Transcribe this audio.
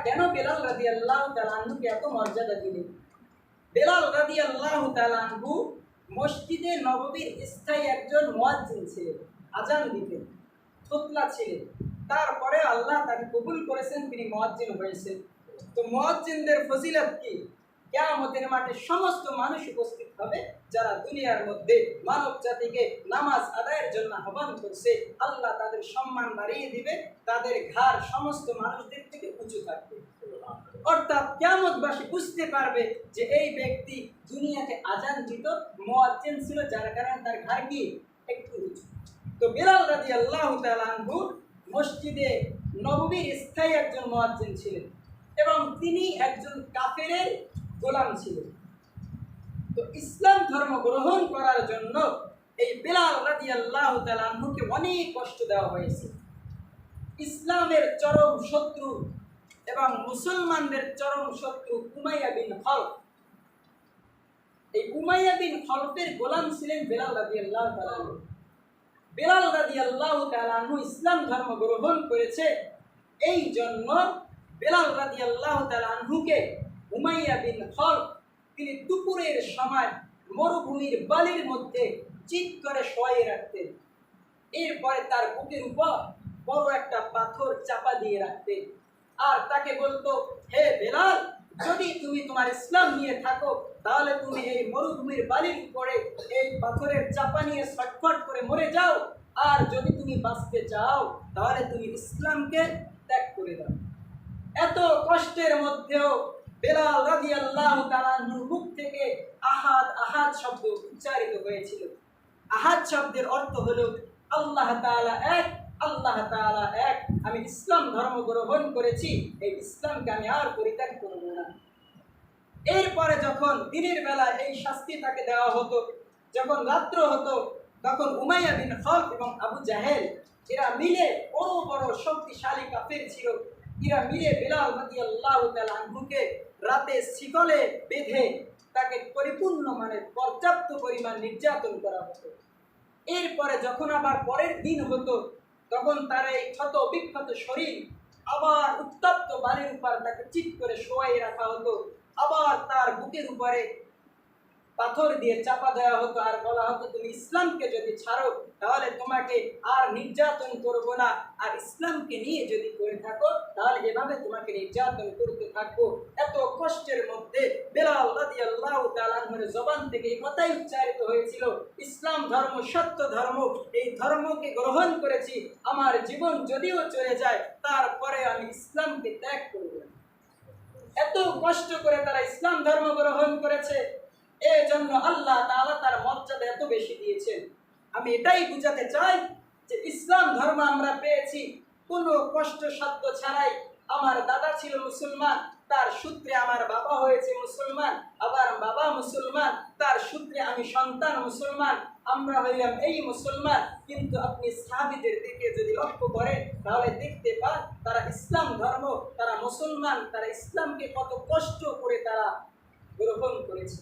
কেন বেলাল রাদিয়াল্লাহু তাআলা আনহুকে এত মর্যাদা দিলেন? বেলাল রাদিয়াল্লাহু তাআলা আনহু মসজিদে নববীর স্থায়ী একজন মুয়াজ্জিন ছিলেন, আজান দিতেন, খুতবা ছিলেন। তারপরে আল্লাহ তাকে কবুল করেছেন, তিনি মুয়াজ্জিন হয়েছেন। তো মুয়াজ্জিনদের ফজিলত কি? কিয়ামতের মাঠে সমস্ত মানুষ উপস্থিত হবে যারা দুনিয়ার মধ্যে মানব জাতিকে নামাজ আদায়ের জন্য আহ্বান করছে। আল্লাহ তাদের সম্মান বাড়িয়ে দিবে, তাদের ঘাড় সমস্ত মানুষদের থেকে উঁচু থাকবে। অর্থাৎ কিয়ামতবাসী বুঝতে পারবে যে এই ব্যক্তি দুনিয়াতে আজান দিত, মুয়াজ্জিন ছিল, যার কারণে তার ঘাড় কি একটু উঁচু। তো বেলাল রাদিয়াল্লাহু তাআলা আনহু মসজিদে নববীর স্থায়ী একজন মুয়াজ্জিন ছিলেন এবং তিনি একজন কাফেরের গোলাম ছিলেন। তো ইসলাম ধর্ম গ্রহণ করার জন্য এই বেলাল রাদিয়াল্লাহু তাআলা আনহুকে অনেক কষ্ট দেওয়া হয়েছে। ইসলামের চরম শত্রু এবং মুসলমানদের চরম শত্রু উমাইয়া বিন খলফ, এই উমাইয়া বিন খলফের গোলাম ছিলেন বেলাল রাদিয়াল্লাহু তাআলা আনহু। বেলাল রাদিয়াল্লাহু তাআলা আনহু ইসলাম ধর্ম গ্রহণ করেছে, এই জন্য বেলাল রাদিয়াল্লাহু তাআলা আনহুকে উমাইয়া বিন খলফ তিনি দুপুরের সময় মরুভূমির বালির মধ্যে চিৎ করে শোয়াই রাখতেন। এরপরে তার বুকের উপর বড় একটা পাথর চাপা দিয়ে রাখতেন আর তাকে বলতো, হে বেলাল, যদি তুমি তোমার ইসলাম নিয়ে থাকো তাহলে তুমি এই মরুভূমির বালির উপরে এই পাথরের চাপা নিয়ে ছটফট করে মরে যাও, আর যদি তুমি বাঁচতে চাও তাহলে তুমি ইসলামকে ত্যাগ করে দাও। এত কষ্টের মধ্যেও বেলাল রাদিয়াল্লাহু তাআলা আনহুর মুখ থেকে আহাদ আহাদ শব্দ উচ্চারিত হয়েছিল। আহাদ শব্দের অর্থ হলো আল্লাহ তাআলা এক, আল্লাহ তাআলা এক। আমি ইসলাম ধর্ম গ্রহণ করেছি, এই ইসলামকে আমি আর পরিত্যাগ করব না। এরপরে যখন দিনের বেলা এই শাস্তি তাকে দেওয়া হতো, যখন রাত্র হতো, তখন উমাইয়া বিন খলফ এবং আবু জাহেল এরা মিলে বড় বড় শক্তিশালী কাফের ছিল, এরা মিলে বেলাল রাদিয়াল্লাহু তাআলা আনহুকে রাতে শিকলে বেঁধে তাকে পরিপূর্ণ পর্যাপ্ত পরিমাণ নির্যাতন করা হতো। এরপরে যখন আবার পরের দিন হতো, তখন তার এই ক্ষত বিক্ষত শরীর আবার উত্তপ্ত বালির উপর তাকে চিৎ করে শোয়াই রাখা হতো, আবার তার বুকের উপরে পাথর দিয়ে চাপা দেওয়া হতো আর বলা হতো, তুমি ইসলামকে যদি ছাড়ো তাহলে তোমাকে আর নির্যাতন করবো না, আর ইসলামকে নিয়ে যদি করে থাকো তাহলে এভাবে তোমাকে নির্যাতন করতে থাকবো। এত কষ্টের মধ্যে বেলাল রাদিয়াল্লাহু তাআলা আনহুর জবান থেকে এই কথাই উচ্চারিত হয়েছিল, ইসলাম ধর্ম সত্য ধর্ম, এই ধর্মকে গ্রহণ করেছি, আমার জীবন যদিও চলে যায় তারপরে আমি ইসলামকে ত্যাগ করব না। এত কষ্ট করে তারা ইসলাম ধর্ম গ্রহণ করেছে, এই জন্য আল্লাহ তাআলা তার মর্যাদা এত বেশি দিয়েছেন। আমি এটাই বুঝাতে চাই যে ইসলাম ধর্ম আমরা পেয়েছি কোনো কষ্ট সাধ্য ছাড়াই। আমার দাদা ছিল মুসলমান, তার সূত্রে আমার বাবা হয়েছে মুসলমান, আবার বাবা মুসলমান, তার সূত্রে আমি সন্তান মুসলমান, আমরা হইলাম এই মুসলমান। কিন্তু আপনি সাহাবীদের দিকে যদি লক্ষ্য করেন তাহলে দেখতে পান তারা ইসলাম ধর্ম, তারা মুসলমান, তারা ইসলামকে কত কষ্ট করে তারা গ্রহণ করেছে।